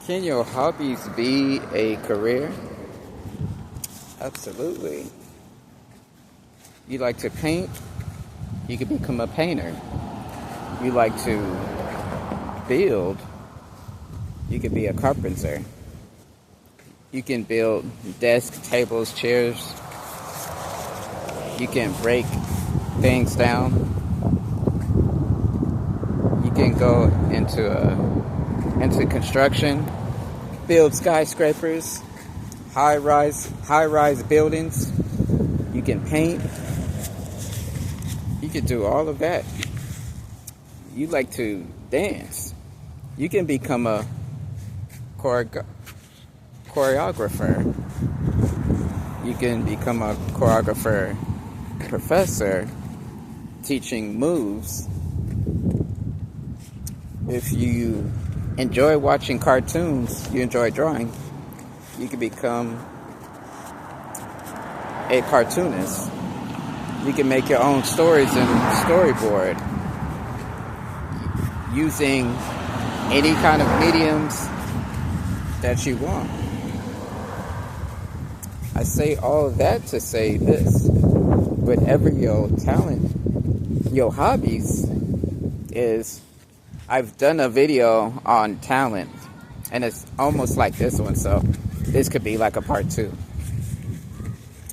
Can your hobbies be a career? Absolutely. You like to paint? You can become a painter. You like to build? You can be a carpenter. You can build desks, tables, chairs. You can break things down. You can go into construction, build skyscrapers, high-rise buildings. You can paint. You can do all of that. You like to dance. You can become a choreographer. You can become a choreographer professor teaching moves. If you enjoy watching cartoons, you enjoy drawing, you can become a cartoonist. You can make your own stories and storyboard using any kind of mediums that you want. I say all of that to say this. Whatever your talent, your hobbies is, I've done a video on talent, and it's almost like this one, so this could be like a part 2.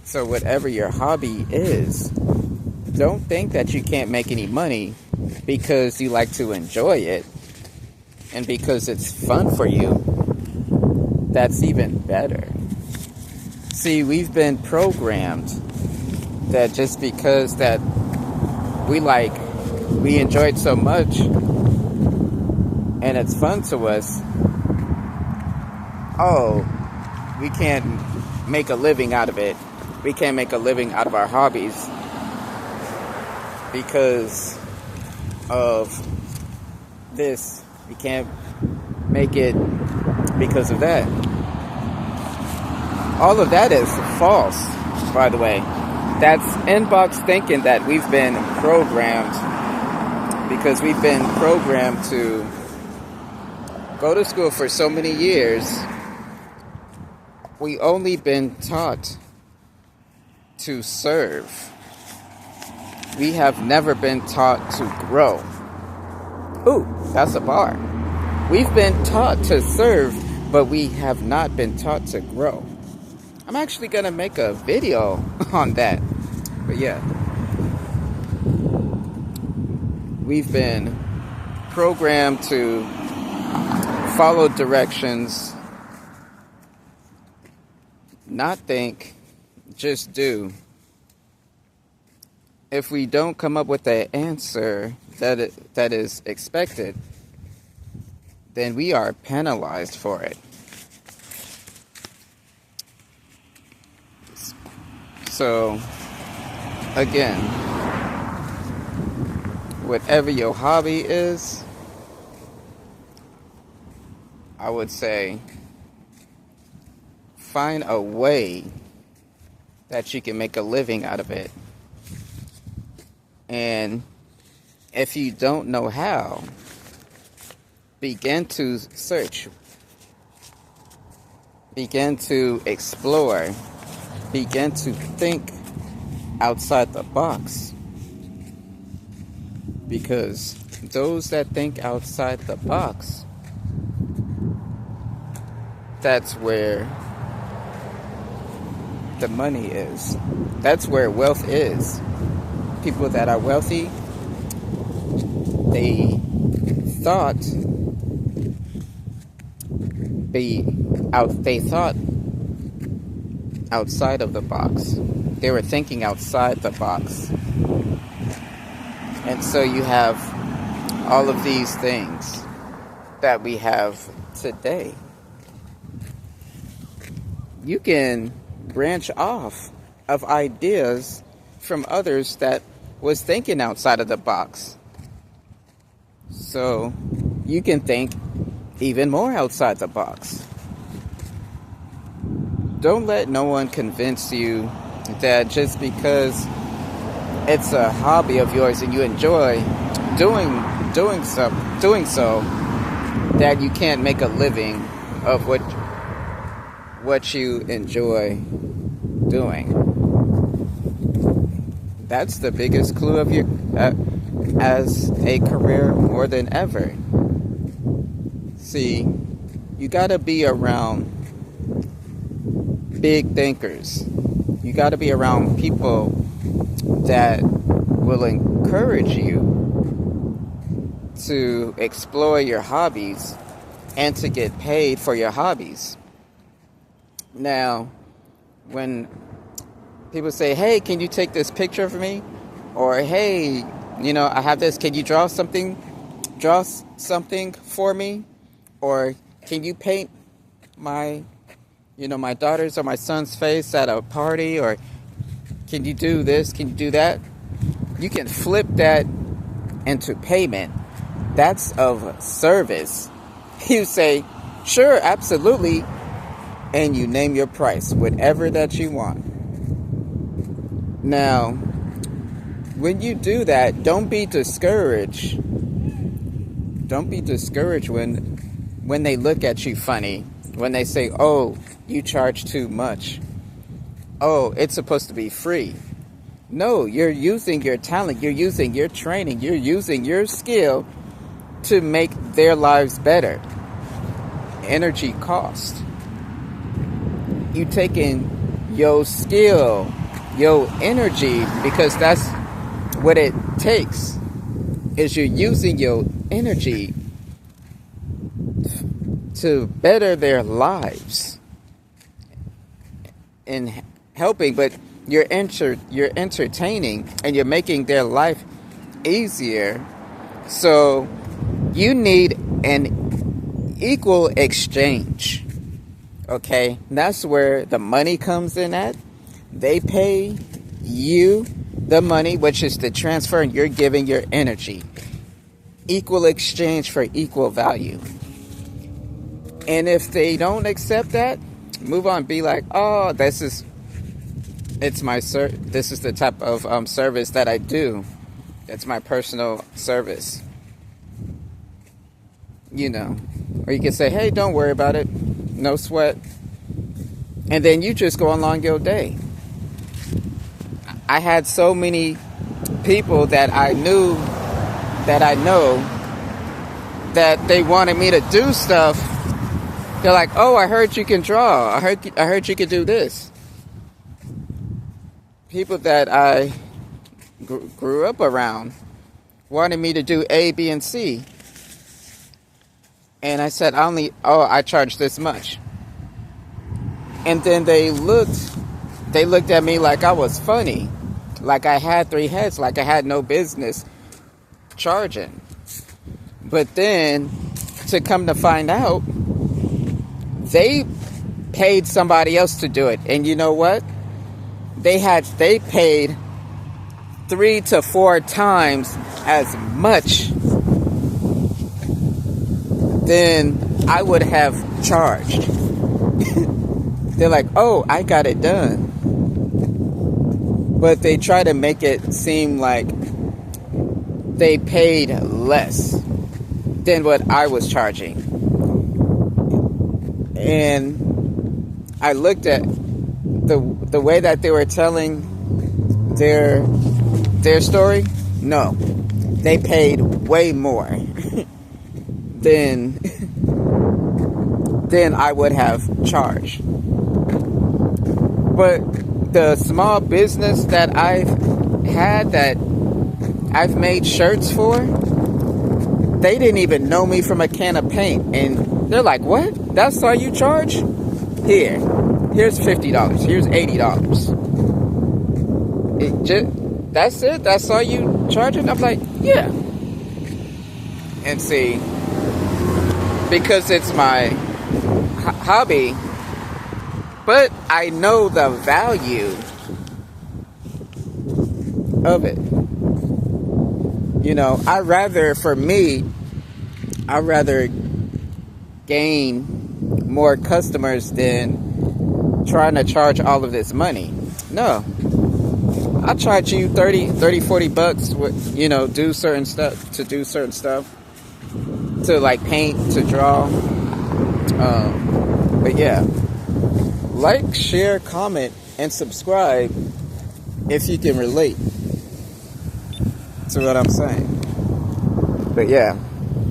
So whatever your hobby is, don't think that you can't make any money because you like to enjoy it and because it's fun for you. That's even better. See, we've been programmed that just because that we enjoy it so much and it's fun to us, we can't make a living out of it. We can't make a living out of our hobbies because of this. We can't make it because of that. All of that is false, by the way. That's inbox thinking that we've been programmed, because we've been programmed to go to school for so many years. We only been taught to serve. We have never been taught to grow. Ooh, that's a bar. We've been taught to serve, but we have not been taught to grow. I'm actually going to make a video on that. But yeah. We've been programmed to follow directions, not think, just do. If we don't come up with the answer that is expected, then we are penalized for it. So, again, whatever your hobby is, I would say find a way that you can make a living out of it. And if you don't know how, begin to search, begin to explore, begin to think outside the box. Because those that think outside the box, that's where the money is. That's where wealth is. People that are wealthy, they thought outside of the box. They were thinking outside the box. And so you have all of these things that we have today. You can branch off of ideas from others that was thinking outside of the box. So you can think even more outside the box. Don't let no one convince you that just because it's a hobby of yours and you enjoy doing so, that you can't make a living of what you enjoy doing. That's the biggest clue of your as a career more than ever. See, you gotta be around big thinkers. You gotta be around people that will encourage you to explore your hobbies and to get paid for your hobbies. Now, when people say, hey, can you take this picture for me? Or, hey, I have this, can you draw something for me? Or can you paint my daughter's or my son's face at a party? Or can you do this? Can you do that? You can flip that into payment. That's of service. You say, sure, absolutely. And you name your price, whatever that you want. Now, when you do that, don't be discouraged. Don't be discouraged when they look at you funny. When they say, oh, you charge too much. Oh, it's supposed to be free. No, you're using your talent. You're using your training. You're using your skill to make their lives better. Energy cost. You taking your skill, your energy, because that's what it takes, is you're using your energy to better their lives in helping, but you're entertaining and you're making their life easier. So you need an equal exchange. Okay, and that's where the money comes in at. They pay you the money, which is the transfer, and you're giving your energy. Equal exchange for equal value. And if they don't accept that, move on. Be like, oh, this is the type of service that I do. That's my personal service. Or you can say, hey, don't worry about it. No sweat. And then you just go along your day. I had so many people that I know that they wanted me to do stuff. They're like, oh, I heard you can draw. I heard you can do this. People that I grew up around wanted me to do A, B, and C. And I said, I charge this much. And then they looked at me like I was funny. Like I had three heads, like I had no business charging. But then, to come to find out, they paid somebody else to do it. And you know what? They paid 3 to 4 times as much than I would have charged. They're like, oh, I got it done. But they try to make it seem like they paid less than what I was charging. And I looked at the way that they were telling their story. No, they paid way more than I would have charged. But the small business that I've had, that I've made shirts for, they didn't even know me from a can of paint. And they're like, what? That's all you charge? Here's $50. Here's $80. That's it? That's all you charge? And I'm like, yeah. And see, because it's my hobby, but I know the value of it. I'd rather gain more customers than trying to charge all of this money. No. I'll charge you $30, $40 with, do certain stuff. to like paint, to draw. But yeah, like, share, comment, and subscribe if you can relate to what I'm saying. But yeah,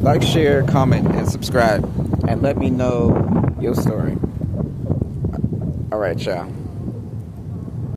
like, share, comment, and subscribe, and let me know your story. All right, y'all.